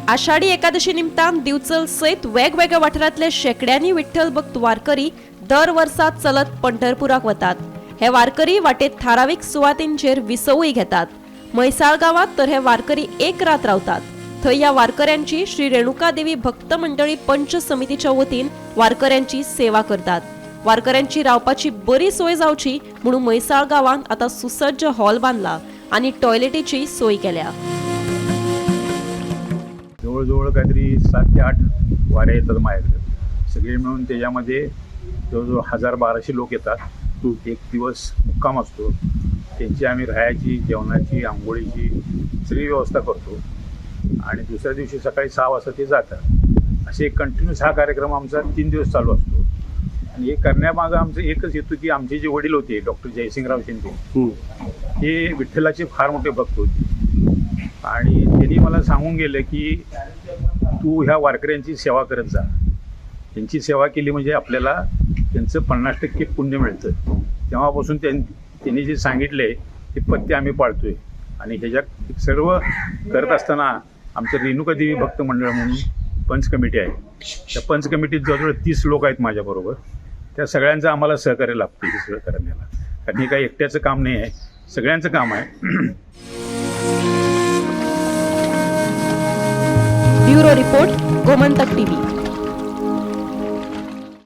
आषाढी एकादशी निमतान दिवचल सयत वेगवेगळ्या वाठारांतले शेकड्यांनी विठ्ठल भक्त वारकरी दर वर्सा चलत पंढरपुराक वतात। हे वारकरी वाटेत थारावीक सुवातींचेर विसवूय घेतात। म्हैसाळ गावात तर हे वारकरी एक रात रावतात। थंय या वारकऱ्यांची श्री रेणुका देवी भक्त मंडळी पंच समितीच्या वतीन वारकऱ्यांची सेवा करतात। वारकऱ्यांची रावपाची बरी सोय जावची म्हणून म्हैसाळ गावात आता सुसज्ज हॉल बांधला आणि टॉयलेटीची सोय केल्या। जवळजवळ काहीतरी 7 ते 8 वाऱ्या येतात माझ्याकडे। सगळे मिळून त्याच्यामध्ये जवळजवळ 1000-1200 लोक येतात। एक दिवस मुक्काम असतो, त्यांची आम्ही राहायची, जेवणाची, आंघोळीची सगळी व्यवस्था करतो आणि दुसऱ्या दिवशी सकाळी 6 वाजता ते जातात। असे कंटिन्यूस हा कार्यक्रम आमचा 3 दिवस चालू असतो। आणि हे करण्यामागं आमचं एकच हेतू की आमचे जे वडील होते डॉक्टर जयसिंगराव शिंदे, हे विठ्ठलाचे फार मोठे भक्त होते आणि त्यांनी मला सांगून गेलं की तू ह्या वारकऱ्यांची सेवा करत जा। त्यांची सेवा केली म्हणजे आपल्याला त्यांचं 50% पुण्य मिळतं। तेव्हापासून त्यांनी जे सांगितले ते पथ्य आम्ही पाळतोय आणि ह्याच्यात सर्व करत असताना आमचं रेणुका देवी भक्त मंडळ म्हणून पंच कमिटी आहे। त्या पंच कमिटीत जवळजवळ 30 लोक आहेत माझ्याबरोबर। त्या सगळ्यांचं आम्हाला सहकार्य लागतं हे सगळं करण्याला, कारण हे काही एकट्याचं काम नाही आहे, सगळ्यांचं काम आहे। Bureau report, Gomantak TV.